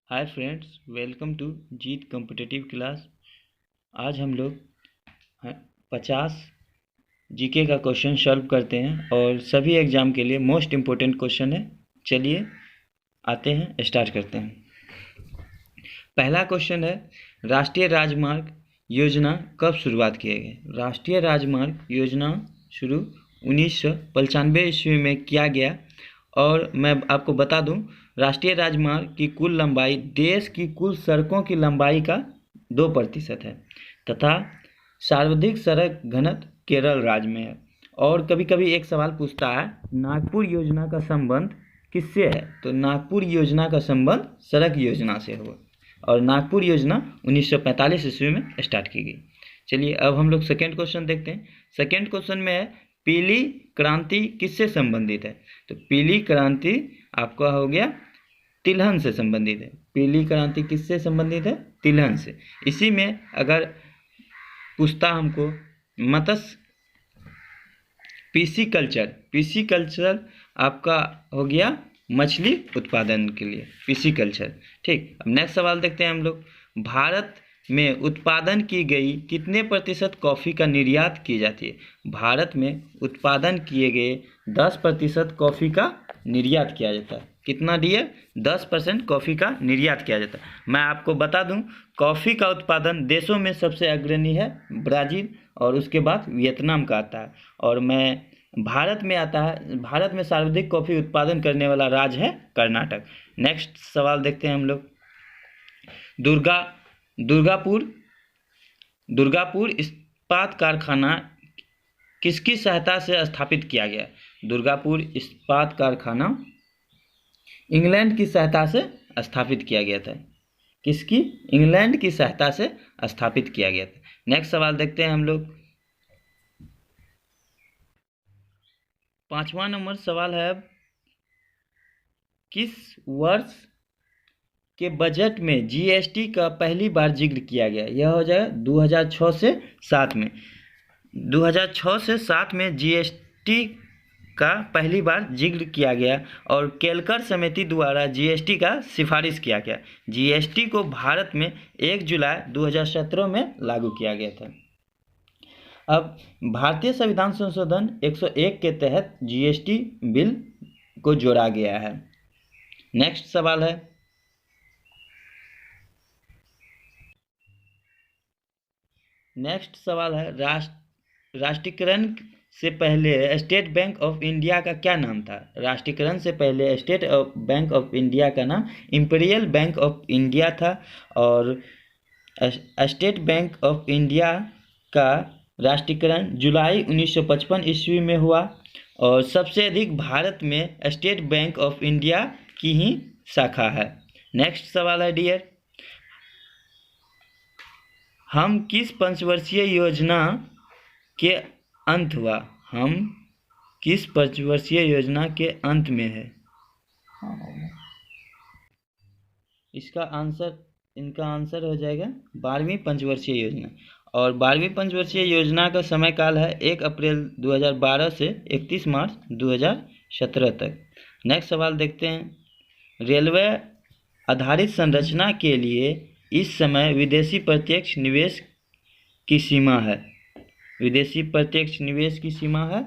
Hi friends, welcome to Jeet competitive class. आज हम लोग 50 जीके का क्वेश्चन सॉल्व करते हैं और सभी एग्जाम के लिए मोस्ट इम्पोर्टेंट क्वेश्चन है। चलिए आते हैं, स्टार्ट करते हैं। पहला क्वेश्चन है, राष्ट्रीय राजमार्ग योजना कब शुरुआत किए गए? राष्ट्रीय राजमार्ग योजना शुरू 1995 ईस्वी में किया गया। और मैं आपको बता दूं, राष्ट्रीय राजमार्ग की कुल लंबाई देश की कुल सड़कों की लंबाई का 2% है तथा सर्वाधिक सड़क घनत्व केरल राज्य में है। और कभी कभी एक सवाल पूछता है, नागपुर योजना का संबंध किससे है? तो नागपुर योजना का संबंध सड़क योजना से हुआ और नागपुर योजना 1945 ईस्वी में स्टार्ट की गई। चलिए अब हम लोग सेकेंड क्वेश्चन देखते हैं। सेकेंड क्वेश्चन में है, पीली क्रांति किससे संबंधित है? तो पीली क्रांति आपका हो गया तिलहन से संबंधित है। पीली क्रांति किससे संबंधित है? तिलहन से। इसी में अगर पूछता हमको मत्स्य पीसी कल्चर आपका हो गया मछली उत्पादन के लिए पीसी कल्चर। ठीक, अब नेक्स्ट सवाल देखते हैं हम लोग। भारत में उत्पादन की गई कितने प्रतिशत कॉफ़ी का निर्यात की जाती है? भारत में उत्पादन किए गए 10% कॉफ़ी का निर्यात किया जाता है। कितना डियर? 10% कॉफ़ी का निर्यात किया जाता है। मैं आपको बता दूं, कॉफ़ी का उत्पादन देशों में सबसे अग्रणी है ब्राज़ील और उसके बाद वियतनाम का आता है। और भारत में आता है, भारत में सर्वाधिक कॉफ़ी उत्पादन करने वाला राज्य है कर्नाटक। नेक्स्ट सवाल देखते हैं हम लोग। दुर्गापुर इस्पात कारखाना किसकी सहायता से स्थापित किया गया? दुर्गापुर इस्पात कारखाना इंग्लैंड की सहायता से स्थापित किया गया था। किसकी? इंग्लैंड की सहायता से स्थापित किया गया था। नेक्स्ट सवाल देखते हैं हम लोग। 5वां नंबर सवाल है, किस वर्ष के बजट में जीएसटी का पहली बार जिक्र किया गया? यह हो जाएगा 2006 से 7 में। 2006 से 7 में जीएसटी का पहली बार जिक्र किया गया और केलकर समिति द्वारा जीएसटी का सिफारिश किया गया। जीएसटी को भारत में 1 जुलाई 2017 में लागू किया गया था। अब भारतीय संविधान संशोधन 101 के तहत जीएसटी बिल को जोड़ा गया है। नेक्स्ट सवाल है, राष्ट्रीयकरण से पहले स्टेट बैंक ऑफ इंडिया का क्या नाम था? राष्ट्रीयकरण से पहले स्टेट बैंक ऑफ इंडिया का नाम इंपीरियल बैंक ऑफ इंडिया था। और स्टेट बैंक ऑफ इंडिया का राष्ट्रीयकरण जुलाई 1955 ईस्वी में हुआ। और सबसे अधिक भारत में स्टेट बैंक ऑफ इंडिया की ही शाखा है। नेक्स्ट सवाल है डियर, हम किस पंचवर्षीय योजना के अंत हुआ? हम किस पंचवर्षीय योजना के अंत में है? इनका आंसर हो जाएगा 12वीं पंचवर्षीय योजना। और 12वीं पंचवर्षीय योजना का समय काल है 1 अप्रैल 2012 से 31 मार्च 2017 तक। नेक्स्ट सवाल देखते हैं, रेलवे आधारित संरचना के लिए इस समय विदेशी प्रत्यक्ष निवेश की सीमा है। विदेशी प्रत्यक्ष निवेश की सीमा है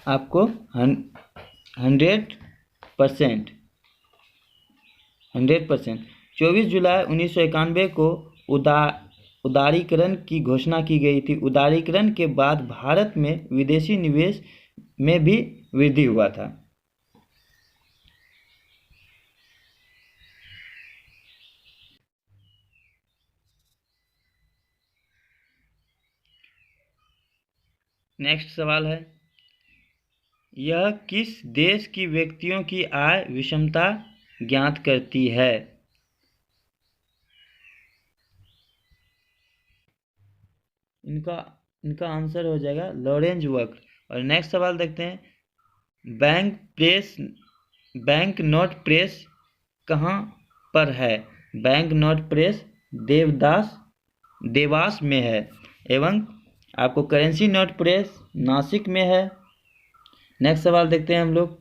आपको 100%। 24 जुलाई 1991 को उदारीकरण की घोषणा की गई थी। उदारीकरण के बाद भारत में विदेशी निवेश में भी वृद्धि हुआ था। नेक्स्ट सवाल है, यह किस देश की व्यक्तियों की आय विषमता ज्ञात करती है? इनका आंसर हो जाएगा लॉरेंज वक्र। और नेक्स्ट सवाल देखते हैं, बैंक नोट प्रेस कहाँ पर है? बैंक नोट प्रेस देवास में है एवं आपको करेंसी नोट प्रेस नासिक में है। नेक्स्ट सवाल देखते हैं हम लोग,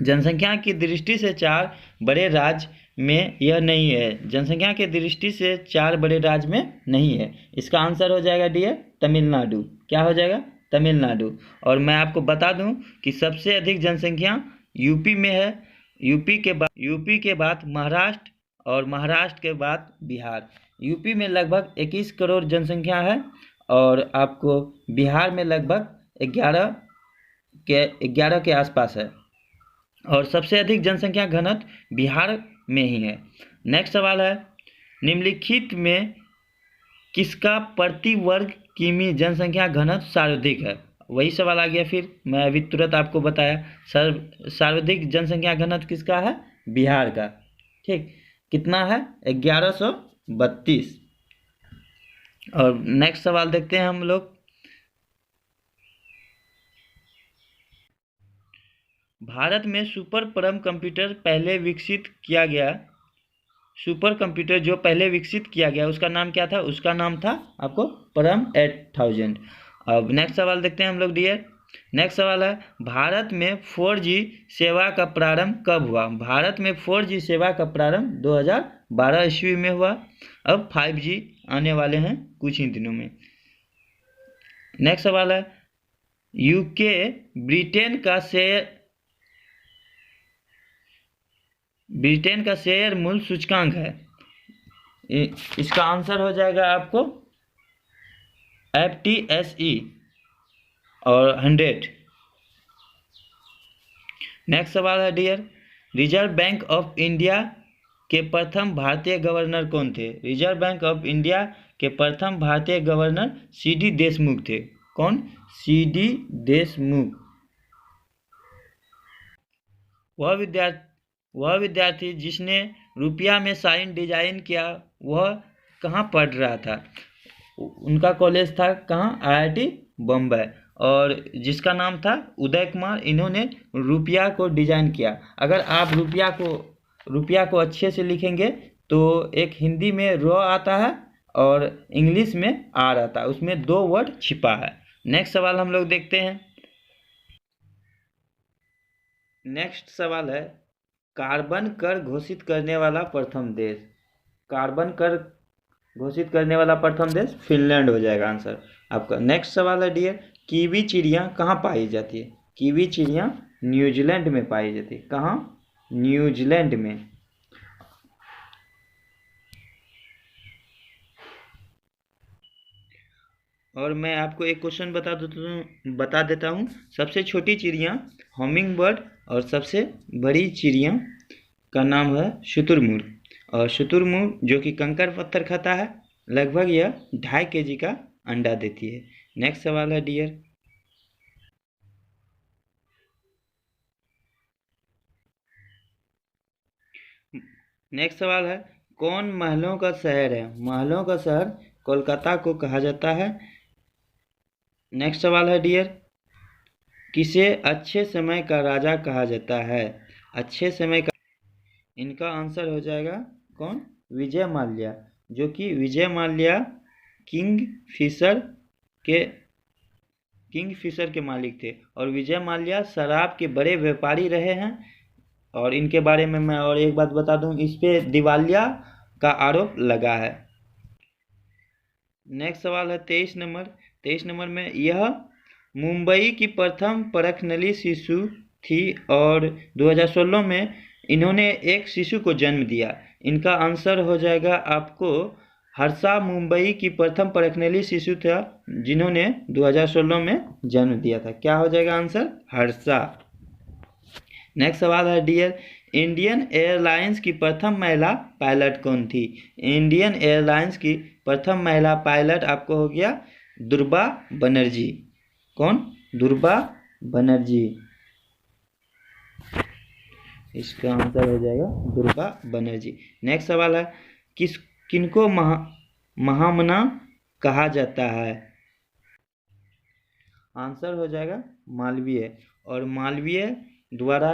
जनसंख्या की दृष्टि से 4 बड़े राज्य में यह नहीं है। जनसंख्या के दृष्टि से 4 बड़े राज्य में नहीं है। इसका आंसर हो जाएगा डियर तमिलनाडु। क्या हो जाएगा? तमिलनाडु। और मैं आपको बता दूं कि सबसे अधिक जनसंख्या यूपी में है। यूपी के बाद महाराष्ट्र और महाराष्ट्र के बाद बिहार। यूपी में लगभग 21 करोड़ जनसंख्या है और आपको बिहार में लगभग 11 के आसपास है और सबसे अधिक जनसंख्या घनत्व बिहार में ही है। नेक्स्ट सवाल है, निम्नलिखित में किसका प्रति वर्ग किमी जनसंख्या घनत्व सर्वाधिक है? वही सवाल आ गया फिर, मैं अभी तुरंत आपको बताया। सर्वाधिक जनसंख्या घनत्व किसका है? बिहार का। ठीक, कितना है? 1132। और नेक्स्ट सवाल देखते हैं हम लोग। भारत में सुपर परम कंप्यूटर पहले विकसित किया गया, सुपर कंप्यूटर जो पहले विकसित किया गया उसका नाम क्या था? उसका नाम था आपको परम 8000। अब नेक्स्ट सवाल देखते हैं हम लोग डियर। नेक्स्ट सवाल है, भारत में 4G सेवा का प्रारंभ कब हुआ? भारत में 4G सेवा का प्रारंभ 2012 ईस्वी में हुआ। अब 5G आने वाले हैं कुछ ही दिनों में। नेक्स्ट सवाल है, यूके ब्रिटेन का शेयर मूल्य सूचकांक है। इसका आंसर हो जाएगा आपको FTSE और 100। नेक्स्ट सवाल है dear, Reserve Bank of India के प्रथम भारतीय गवर्नर कौन थे? रिजर्व बैंक ऑफ इंडिया के प्रथम भारतीय गवर्नर CD देशमुख थे। कौन? CD देशमुख। वह विद्यार्थी जिसने रुपया में साइन डिजाइन किया वह कहाँ पढ़ रहा था? उनका कॉलेज था कहाँ? IIT बम्बई। और जिसका नाम था उदय कुमार, इन्होंने रुपया को डिजाइन किया। अगर आप रुपया को अच्छे से लिखेंगे तो एक हिंदी में र आता है और इंग्लिश में R आता है, उसमें 2 वर्ड छिपा है। नेक्स्ट सवाल हम लोग देखते हैं। नेक्स्ट सवाल है, कार्बन कर घोषित करने वाला प्रथम देश। कार्बन कर घोषित करने वाला प्रथम देश फिनलैंड हो जाएगा आंसर आपका। नेक्स्ट सवाल है डियर, कीवी चिड़िया कहाँ पाई जाती है? कीवी चिड़िया न्यूजीलैंड में पाई जाती है। कहाँ? न्यूजीलैंड में। और मैं आपको एक क्वेश्चन बता देता हूँ। सबसे छोटी चिड़िया हमिंग बर्ड और सबसे बड़ी चिड़िया का नाम है शुतुरमुर्ग। और शुतुरमुर्ग जो कि कंकड़ पत्थर खाता है, लगभग यह 2.5 kg का अंडा देती है। नेक्स्ट सवाल है डियर, नेक्स्ट सवाल है, कौन महलों का शहर है? महलों का शहर कोलकाता को कहा जाता है। नेक्स्ट सवाल है डियर, किसे अच्छे समय का राजा कहा जाता है? अच्छे समय का, इनका आंसर हो जाएगा कौन? विजय माल्या, जो कि विजय माल्या किंगफिशर के मालिक थे। और विजय माल्या शराब के बड़े व्यापारी रहे हैं। और इनके बारे में मैं और एक बात बता दूं, इस पे दिवालिया का आरोप लगा है। नेक्स्ट सवाल है 23 नंबर। 23 नंबर में, यह मुंबई की प्रथम परखनली शिशु थी और 2016 में इन्होंने एक शिशु को जन्म दिया। इनका आंसर हो जाएगा आपको हर्षा। मुंबई की प्रथम परखनली शिशु था जिन्होंने 2016 में जन्म दिया था। क्या हो जाएगा आंसर? हर्षा। नेक्स्ट सवाल है डियर, इंडियन एयरलाइंस की प्रथम महिला पायलट कौन थी? इंडियन एयरलाइंस की प्रथम महिला पायलट आपको हो गया दुर्बा बनर्जी। कौन? दुर्बा बनर्जी। इसका आंसर हो जाएगा दुर्बा बनर्जी। नेक्स्ट सवाल है, किनको महामना कहा जाता है? आंसर हो जाएगा मालवीय। और मालवीय द्वारा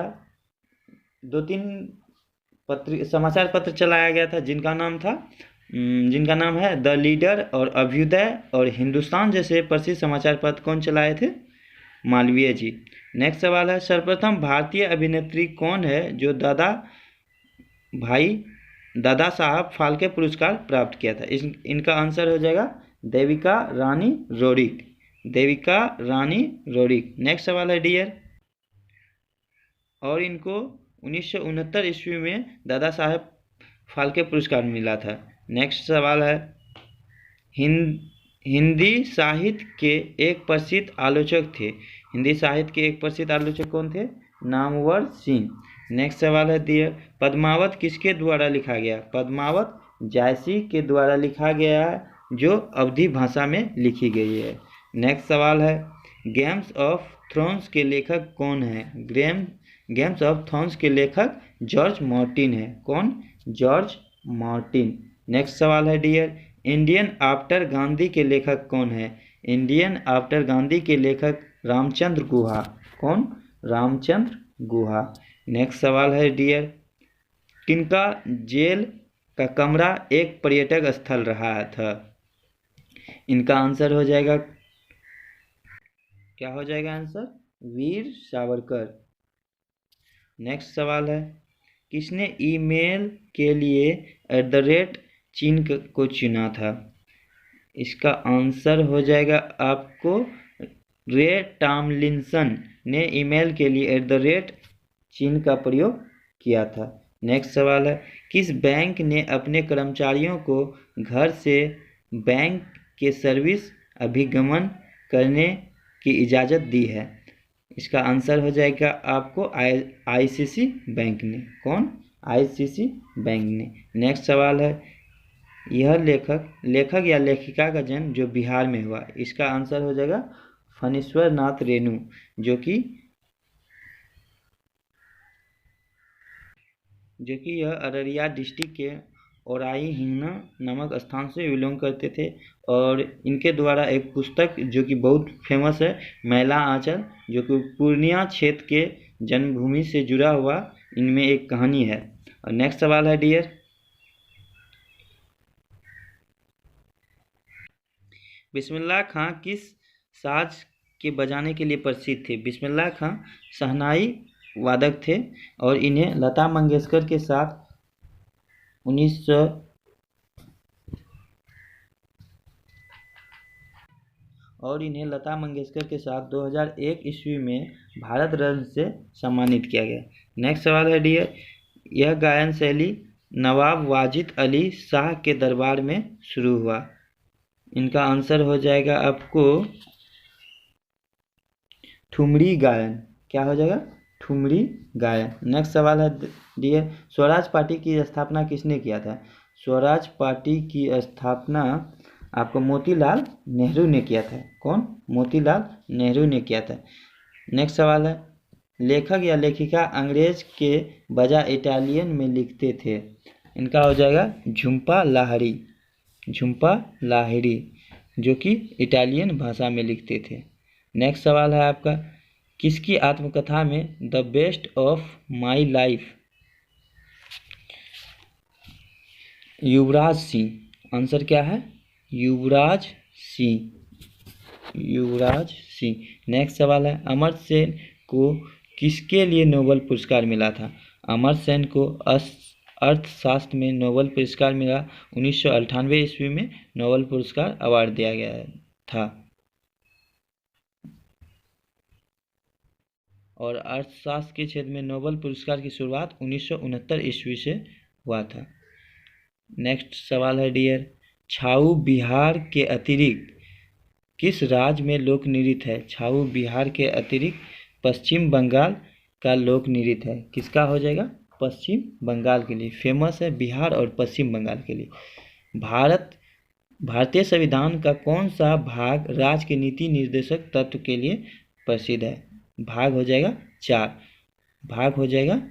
2-3 समाचार पत्र चलाया गया था जिनका नाम है द लीडर और अभ्युदय और हिंदुस्तान जैसे प्रसिद्ध समाचार पत्र कौन चलाए थे? मालवीय जी। नेक्स्ट सवाल है, सर्वप्रथम भारतीय अभिनेत्री कौन है जो दादा साहब फाल्के पुरस्कार प्राप्त किया था? इनका आंसर हो जाएगा Devika Rani Rodrik. Devika Rani Rodrik. Next सवाल है डियर, और इनको 1969 ईस्वी में दादा साहब फाल्के पुरस्कार मिला था। नेक्स्ट सवाल है, हिंदी साहित्य के एक प्रसिद्ध आलोचक थे। हिंदी साहित्य के एक प्रसिद्ध आलोचक कौन थे? नामवर सिंह। नेक्स्ट सवाल है डियर, पद्मावत किसके द्वारा लिखा गया? पद्मावत जायसी के द्वारा लिखा गया है, जो अवधी भाषा में लिखी गई है। नेक्स्ट सवाल है, गेम्स ऑफ थ्रोन्स के लेखक कौन है? गेम्स ऑफ थ्रोन्स के लेखक जॉर्ज मार्टिन है। कौन? George Martin. नेक्स्ट सवाल है डियर, इंडियन आफ्टर गांधी के लेखक कौन है? इंडियन आफ्टर गांधी के लेखक रामचंद्र गुहा। कौन? रामचंद्र गुहा। नेक्स्ट सवाल है डियर, किनका जेल का कमरा एक पर्यटक स्थल रहा था? इनका आंसर हो जाएगा, क्या हो जाएगा आंसर? वीर सावरकर। नेक्स्ट सवाल है, किसने ईमेल के लिए चिन्ह को चुना था? इसका आंसर हो जाएगा आपको रे टॉमलिंसन ने ईमेल के लिए चिन्ह का प्रयोग किया था। नेक्स्ट सवाल है, किस बैंक ने अपने कर्मचारियों को घर से बैंक के सर्विस अभिगमन करने की इजाज़त दी है? इसका आंसर हो जाएगा आपको आईसीसी बैंक ने। कौन? आईसीसी बैंक ने। नेक्स्ट सवाल है, यह लेखक या लेखिका का जन्म जो बिहार में हुआ, इसका आंसर हो जाएगा फणीश्वर नाथ रेणु, जो कि यह अररिया डिस्ट्रिक्ट के औराई हिंगना नामक स्थान से बिलोंग करते थे। और इनके द्वारा एक पुस्तक जो कि बहुत फेमस है, मैला आंचल, जो कि पूर्णिया क्षेत्र के जन्मभूमि से जुड़ा हुआ इनमें एक कहानी है। और नेक्स्ट सवाल है डियर, बिस्मिल्लाह खां किस साज के बजाने के लिए प्रसिद्ध थे? बिस्मिल्लाह खां शहनाई वादक थे, और इन्हें लता मंगेशकर के साथ 2001 ईस्वी में भारत रत्न से सम्मानित किया गया। नेक्स्ट सवाल है डियर, यह गायन शैली नवाब वाजिद अली शाह के दरबार में शुरू हुआ। इनका आंसर हो जाएगा आपको ठुमरी गायन। क्या हो जाएगा? ठुमरी गायन। नेक्स्ट सवाल है डियर, स्वराज पार्टी की स्थापना किसने किया था? स्वराज पार्टी की स्थापना आपको मोतीलाल नेहरू ने किया था। कौन? मोतीलाल नेहरू ने किया था। नेक्स्ट सवाल है, लेखक या लेखिका अंग्रेज के बजाय इटालियन में लिखते थे? इनका हो जाएगा झुम्पा लाहिरी। झुम्पा लाहिरी, जो कि इटालियन भाषा में लिखते थे। नेक्स्ट सवाल है आपका, किसकी आत्मकथा में the best of my life? Yuvraj Singh. Answer क्या है? युवराज सिंह। युवराज सिंह। नेक्स्ट सवाल है, अमर्त्य सेन को किसके लिए नोबेल पुरस्कार मिला था? अमर्त्य सेन को अर्थशास्त्र में नोबेल पुरस्कार मिला। 1998 ईस्वी में नोबेल पुरस्कार अवार्ड दिया गया था। और अर्थशास्त्र के क्षेत्र में नोबेल पुरस्कार की शुरुआत 1969 ईस्वी से हुआ था। नेक्स्ट सवाल है डियर, छाऊ बिहार के अतिरिक्त किस राज्य में लोक नृत्य है? छाऊ बिहार के अतिरिक्त पश्चिम बंगाल का लोक नृत्य है। किसका हो जाएगा? पश्चिम बंगाल के लिए फेमस है, बिहार और पश्चिम बंगाल के लिए। भारतीय संविधान का कौन सा भाग राज्य के नीति निर्देशक तत्व के लिए प्रसिद्ध है? भाग हो जाएगा 4। भाग हो जाएगा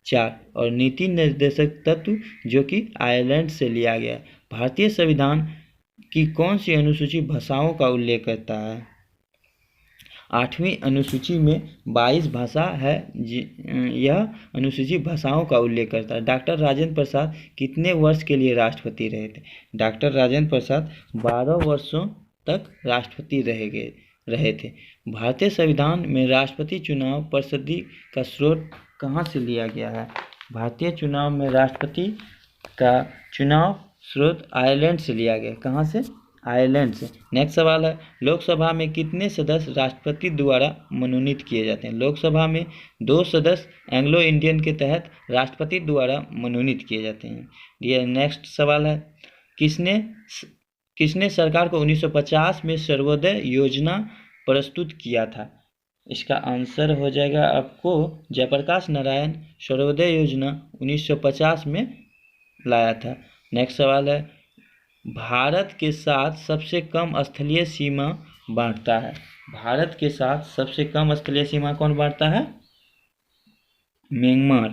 4। और नीति निर्देशक तत्व जो कि आयरलैंड से लिया गया है। भारतीय संविधान की कौन सी अनुसूची भाषाओं का उल्लेख करता है? 8वीं अनुसूची में 22 भाषा है। यह अनुसूची भाषाओं का उल्लेख करता है। डॉक्टर राजेंद्र प्रसाद कितने वर्ष के लिए राष्ट्रपति रहे थे? डॉक्टर राजेंद्र प्रसाद 12 वर्षों तक राष्ट्रपति रहे थे। भारतीय संविधान में राष्ट्रपति चुनाव पद्धति का स्रोत कहाँ से लिया गया है? भारतीय चुनाव में राष्ट्रपति का चुनाव स्रोत आयरलैंड से लिया गया। कहाँ से? आयरलैंड से। नेक्स्ट सवाल है, लोकसभा में कितने सदस्य राष्ट्रपति द्वारा मनोनीत किए जाते हैं? लोकसभा में 2 सदस्य एंग्लो इंडियन के तहत राष्ट्रपति द्वारा मनोनीत किए जाते हैं। ये नेक्स्ट सवाल है, किसने सरकार को 1950 में सर्वोदय योजना प्रस्तुत किया था? इसका आंसर हो जाएगा आपको जयप्रकाश नारायण सर्वोदय योजना 1950 में लाया था। नेक्स्ट सवाल है, भारत के साथ सबसे कम स्थलीय सीमा बांटता है? भारत के साथ सबसे कम स्थलीय सीमा कौन बांटता है? म्यांमार।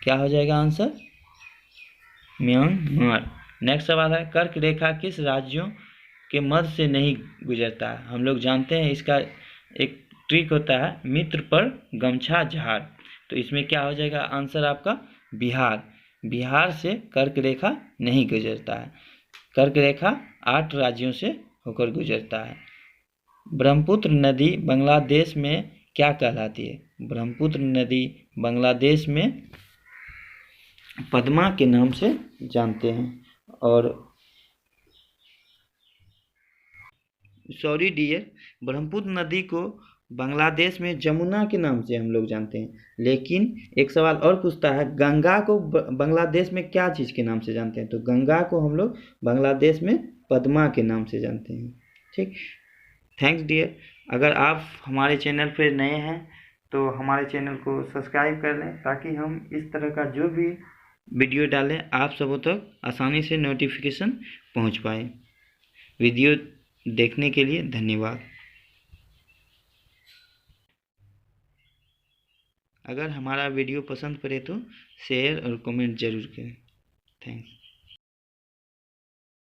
क्या हो जाएगा आंसर? म्यांमार। नेक्स्ट सवाल है, कर्क रेखा किस राज्यों के मध्य से नहीं गुजरता है? हम लोग जानते हैं इसका एक ट्रिक होता है, मित्र पर गमछा झाड़। तो इसमें क्या हो जाएगा आंसर आपका? बिहार। बिहार से कर्क रेखा नहीं गुजरता है। कर्क रेखा 8 राज्यों से होकर गुजरता है। ब्रह्मपुत्र नदी बांग्लादेश में क्या कहलाती है? ब्रह्मपुत्र नदी बांग्लादेश में पद्मा के नाम से जानते हैं। और सॉरी डियर, ब्रह्मपुत्र नदी को बांग्लादेश में जमुना के नाम से हम लोग जानते हैं। लेकिन एक सवाल और पूछता है, गंगा को बांग्लादेश में क्या चीज़ के नाम से जानते हैं? तो गंगा को हम लोग बांग्लादेश में पद्मा के नाम से जानते हैं। ठीक, थैंक्स डियर। अगर आप हमारे चैनल पर नए हैं तो हमारे चैनल को सब्सक्राइब कर लें, ताकि हम इस तरह का जो भी वीडियो डालें आप सबों तक आसानी से नोटिफिकेशन पहुंच पाए। वीडियो देखने के लिए धन्यवाद। अगर हमारा वीडियो पसंद पड़े तो शेयर और कमेंट जरूर करें। थैंक्स।